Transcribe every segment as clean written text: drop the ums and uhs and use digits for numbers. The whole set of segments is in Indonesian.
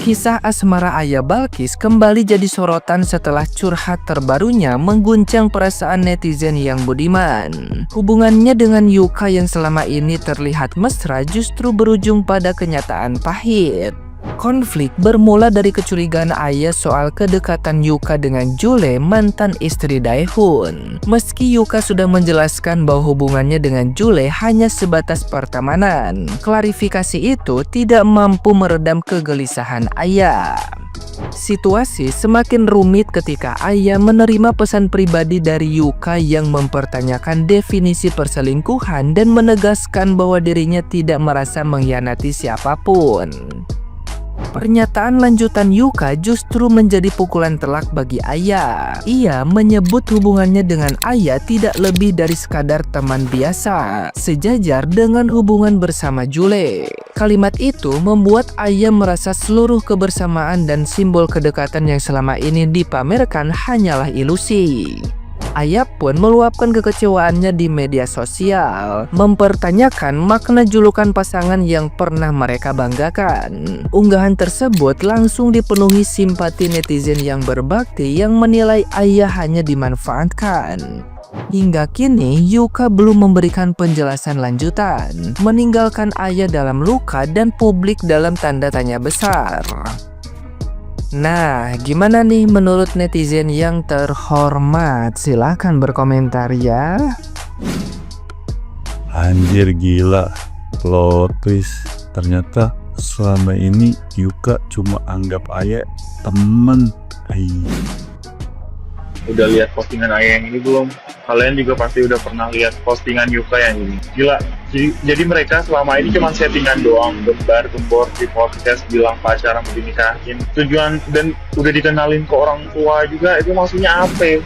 Kisah asmara Aya Balkis kembali jadi sorotan setelah curhat terbarunya mengguncang perasaan netizen yang budiman. Hubungannya dengan Yuka yang selama ini terlihat mesra justru berujung pada kenyataan pahit. Konflik bermula dari kecurigaan Aya soal kedekatan Yuka dengan Jule, mantan istri Daehun. Meski Yuka sudah menjelaskan bahwa hubungannya dengan Jule hanya sebatas pertemanan, klarifikasi itu tidak mampu meredam kegelisahan Aya. Situasi semakin rumit ketika Aya menerima pesan pribadi dari Yuka yang mempertanyakan definisi perselingkuhan dan menegaskan bahwa dirinya tidak merasa mengkhianati siapapun. Pernyataan lanjutan Yuka justru menjadi pukulan telak bagi Aya. Ia menyebut hubungannya dengan Aya tidak lebih dari sekadar teman biasa, sejajar dengan hubungan bersama Jule. Kalimat itu membuat Aya merasa seluruh kebersamaan dan simbol kedekatan yang selama ini dipamerkan hanyalah ilusi. Aya pun meluapkan kekecewaannya di media sosial, mempertanyakan makna julukan pasangan yang pernah mereka banggakan. Unggahan tersebut langsung dipenuhi simpati netizen yang berbakti yang menilai Aya hanya dimanfaatkan. Hingga kini Yuka belum memberikan penjelasan lanjutan, meninggalkan Aya dalam luka dan publik dalam tanda tanya besar. Nah, gimana nih menurut netizen yang terhormat? Silahkan berkomentar ya. Anjir gila, plot twist. Ternyata selama ini Yuka cuma anggap Aya temen. Udah lihat postingan Aya yang ini belum? Kalian juga pasti udah pernah lihat postingan Yuka yang ini. Gila, jadi mereka selama ini cuma settingan doang, gembar-gembor di podcast bilang pacaran mau dinikahin. Tujuan dan udah dikenalin ke orang tua juga, itu maksudnya apa?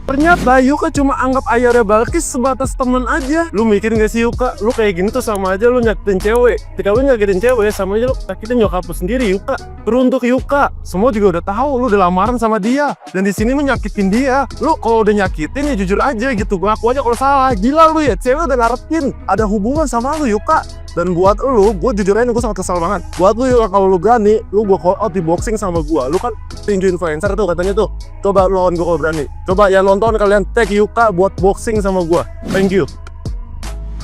Ternyata Yuka cuma anggap Aya Balkis sebatas temen aja. Lu mikir gak sih Yuka? Lu kayak gini tuh sama aja lu nyakitin cewek. Ketika lu nyakitin cewek sama aja lu nyakitin nyokap lu sendiri, Yuka. Teruntuk Yuka, semua juga udah tahu lu udah lamaran sama dia. Dan di sini lu nyakitin dia. Lu kalau udah nyakitin ya jujur aja gitu. Ngaku aja kalau salah. Gila lu ya, cewek udah ngarepin ada hubungan sama lu Yuka. Dan buat lu, gue jujur aja gue sangat kesal banget. Buat lu Yuka, kalau lu berani, lu gue call out di boxing sama gue. Lu kan tinju influencer tuh katanya tuh. Coba lu lawan gue kalau berani. Coba ya nonton kalian tag Yuka buat boxing sama gue. Thank you.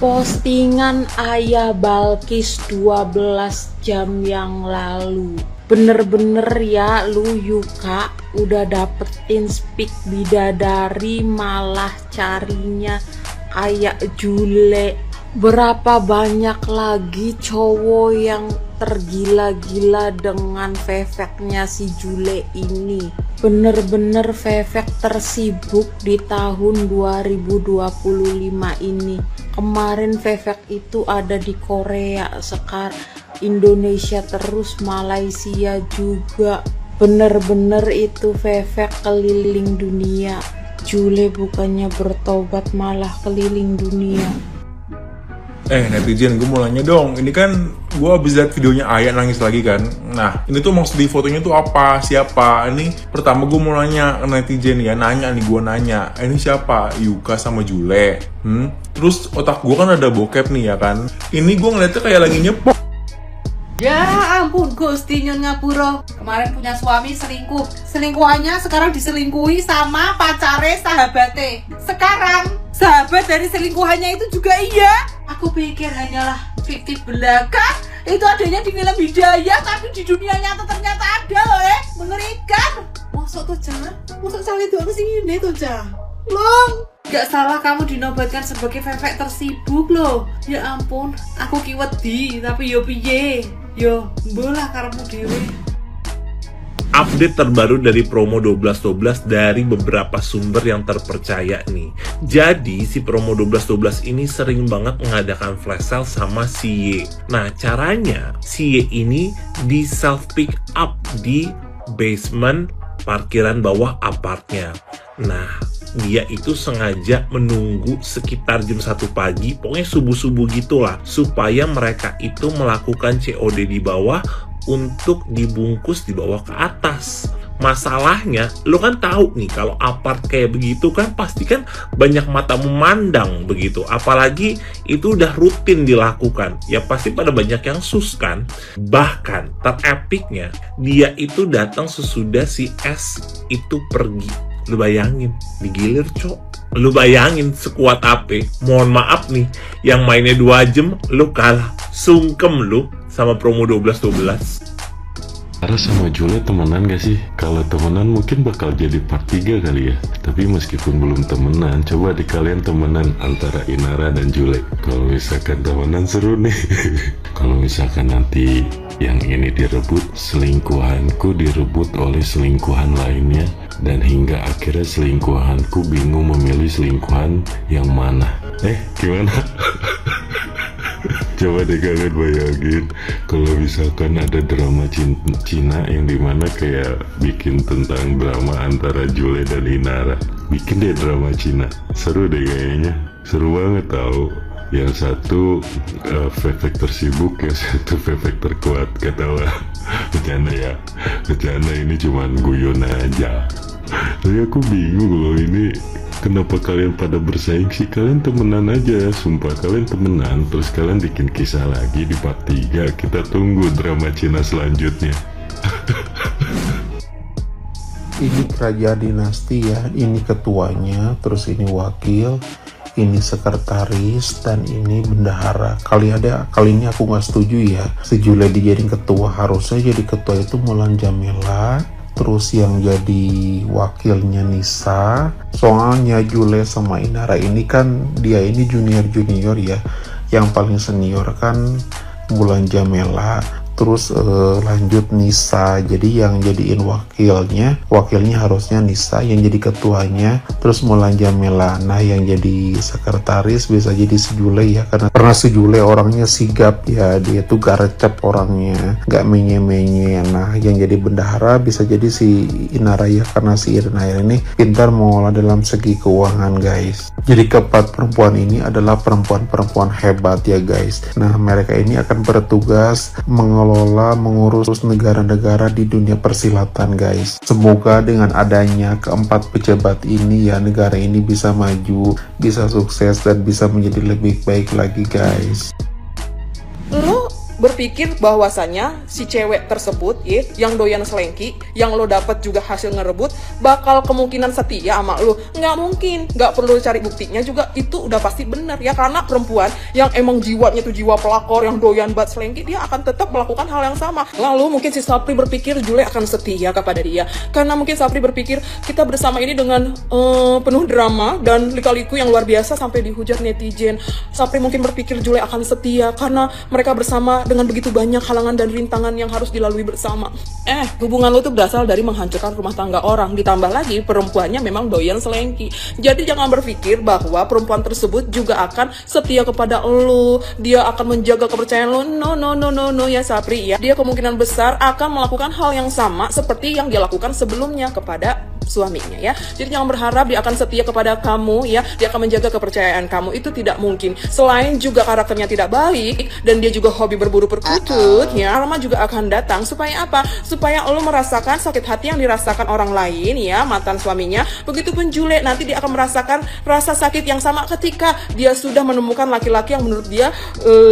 Postingan Aya Balkis 12 jam yang lalu. Bener-bener ya lu Yuka udah dapetin speak bidadari malah carinya kayak Jule. Berapa banyak lagi cowok yang tergila-gila dengan fefeknya si Jule ini. Bener-bener fefek tersibuk di tahun 2025 ini. Kemarin fefek itu ada di Korea, sekarang Indonesia terus, Malaysia juga. Bener-bener itu fefek keliling dunia. Jule bukannya bertobat malah keliling dunia. Netizen, gue mau nanya dong. Ini kan gue abis liat videonya Aya nangis lagi kan. Nah, ini tuh maksud di fotonya tuh apa? Siapa? Ini pertama gue mau nanya ke netizen ya. Gue nanya. Ini siapa? Yuka sama Jule. Terus otak gue kan ada bokep nih ya kan. Ini gue ngeliatnya kayak lagi nyepok. Ya ampun Gusti Nyon Ngapura. Kemarin punya suami selingkuh. Selingkuhannya sekarang diselingkuhi sama pacare sahabate. Sekarang sahabat dari selingkuhannya itu juga iya. Aku pikir hanyalah fiktif belaka. Itu adanya di film Hidayah, tapi di dunia nyata ternyata ada loh mengerikan. Masuk tuh jangan, masuk cawe itu ke sini tuh Cah. Long, gak salah kamu dinobatkan sebagai fefek tersibuk loh. Ya ampun, aku kiwedi tapi yo piye. Yo, bola karepmu dhewe. Update terbaru dari promo 12.12 dari beberapa sumber yang terpercaya nih. Jadi si promo 12.12 ini sering banget mengadakan flash sale sama si Y. Nah caranya si Y ini di self pick up di basement parkiran bawah apartnya. Nah dia itu sengaja menunggu sekitar jam 1 pagi, pokoknya subuh-subuh gitulah, supaya mereka itu melakukan COD di bawah untuk dibungkus dibawa ke atas. Masalahnya, lo kan tahu nih kalau apart kayak begitu kan pasti kan banyak mata memandang begitu. Apalagi itu udah rutin dilakukan. Ya pasti pada banyak yang sus kan. Bahkan terepiknya, dia itu datang sesudah si S itu pergi. Lu bayangin, digilir cok. Lu bayangin sekuat apa. Mohon maaf nih, yang mainnya 2 jam, lu kalah. Sungkem lu sama promo 12-12. Ara sama Jule temenan gak sih? Kalau temenan mungkin bakal jadi part 3 kali ya. Tapi meskipun belum temenan, coba di kalian temenan antara Inara dan Jule. Kalau misalkan temenan seru nih. Kalau misalkan nanti yang ini direbut, selingkuhanku direbut oleh selingkuhan lainnya, dan hingga akhirnya selingkuhanku bingung memilih selingkuhan yang mana. Gimana? Coba deh kalian bayangin kalau misalkan ada drama Cina yang dimana kayak bikin tentang drama antara Jule dan Inara. Bikin deh drama Cina, seru deh kayaknya. Seru banget tau. Yang satu fake tersibuk, yang satu fake terkuat. Ketawa. Bercanda ya, bercanda, ini cuman guyon aja. Tapi aku bingung loh ini. Kenapa kalian pada bersaing sih? Kalian temenan aja, sumpah kalian temenan. Terus kalian bikin kisah lagi di part 3. Kita tunggu drama Cina selanjutnya. Ini kerajaan dinasti ya, ini ketuanya, terus ini wakil, ini sekretaris, dan ini bendahara. Kali ini aku nggak setuju ya, si Jule dijadiin ketua. Harusnya jadi ketua itu Mulan Jamila, terus yang jadi wakilnya Nisa. Soalnya Jule sama Inara ini kan, dia ini junior ya, yang paling senior kan Mulan Jamila, terus lanjut Nisa. Jadi yang jadiin wakilnya harusnya Nisa, yang jadi ketuanya terus Mulan Jamila. Nah yang jadi sekretaris bisa jadi si Jule ya, karena si Jule orangnya sigap ya, dia tuh garcep orangnya, gak menye-menye. Nah yang jadi bendahara bisa jadi si Inara ya, karena si Inara ini pintar mengolah dalam segi keuangan guys. Jadi keempat perempuan ini adalah perempuan-perempuan hebat ya guys. Nah mereka ini akan bertugas mengurus negara-negara di dunia persilatan guys. Semoga dengan adanya keempat pejabat ini ya, negara ini bisa maju, bisa sukses, dan bisa menjadi lebih baik lagi guys. Lo berpikir bahwasannya si cewek tersebut ya, yang doyan selengki, yang lo dapat juga hasil ngerebut, bakal kemungkinan setia sama lo? Nggak mungkin, nggak perlu cari buktinya juga, itu udah pasti bener ya. Karena perempuan yang emang jiwanya tuh jiwa pelakor, yang doyan banget selengki, dia akan tetap melakukan hal yang sama. Lalu mungkin si Sapri berpikir Jule akan setia kepada dia, karena mungkin Sapri berpikir kita bersama ini dengan penuh drama dan lika-liku yang luar biasa sampai dihujat netizen. Sapri mungkin berpikir Jule akan setia karena mereka bersama dengan begitu banyak halangan dan rintangan yang harus dilalui bersama. Hubungan lo tuh berasal dari menghancurkan rumah tangga orang, ditambah lagi perempuannya memang doyan selengki. Jadi jangan berpikir bahwa perempuan tersebut juga akan setia kepada lo, dia akan menjaga kepercayaan lo. No ya Sapri ya. Dia kemungkinan besar akan melakukan hal yang sama seperti yang dia lakukan sebelumnya kepada suaminya ya. Jadi jangan berharap dia akan setia kepada kamu ya, dia akan menjaga kepercayaan kamu, itu tidak mungkin. Selain juga karakternya tidak baik dan dia juga hobi berburu perkutut ya, karma juga akan datang. Supaya apa? Supaya lo merasakan sakit hati yang dirasakan orang lain ya, mantan suaminya. Begitupun Jule, nanti dia akan merasakan rasa sakit yang sama ketika dia sudah menemukan laki-laki yang menurut dia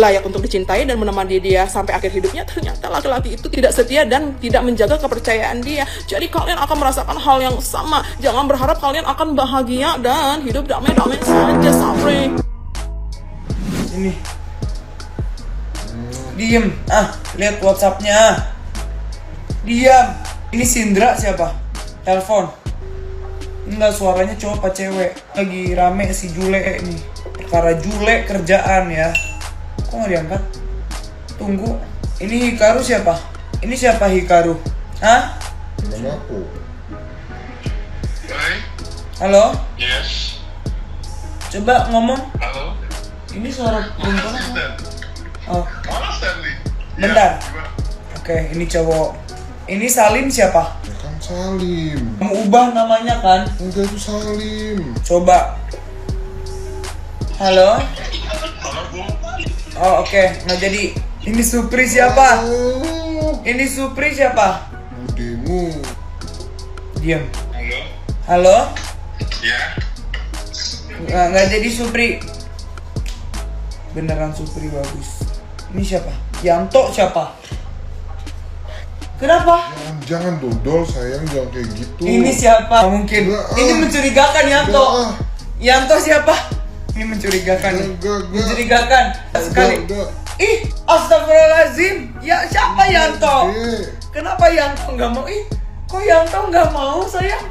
layak untuk dicintai dan menemani dia sampai akhir hidupnya. Ternyata laki-laki itu tidak setia dan tidak menjaga kepercayaan dia. Jadi kalian akan merasakan hal yang sama. Jangan berharap kalian akan bahagia dan hidup damai-damai saja, Sapri. Ini diem, lihat WhatsAppnya. Diam. Ini Sindra siapa? Telepon. Enggak, suaranya cowok apa cewek? Lagi rame si Jule nih. Perkara Jule kerjaan ya. Kok nggak diangkat? Tunggu. Ini Hikaru siapa? Ini siapa Hikaru? Nama aku. Halo? Yes. Coba ngomong. Halo. Ini suara perempuan apa? Oh. Mana Stanley? Bentar. Oke, ini cowok. Ini Salim siapa? Kan Salim. Kamu ubah namanya kan? Enggak, itu Salim. Coba. Halo? Oh, oke. Nah jadi ini Supri siapa? Ini Supri siapa? Budimu. Diam. Halo? Halo? Ya? Nggak jadi Supri. Beneran Supri bagus. Ini siapa? Yanto siapa? Kenapa? Jangan dodol sayang, jangan kayak gitu. Ini siapa? Nggak mungkin. Ini mencurigakan Yanto. Yanto siapa? Ini mencurigakan. Mencurigakan sekali. Ih, astagfirullahaladzim. Ya siapa Yanto? Kenapa Yanto nggak mau? Ih, kok Yanto nggak mau sayang?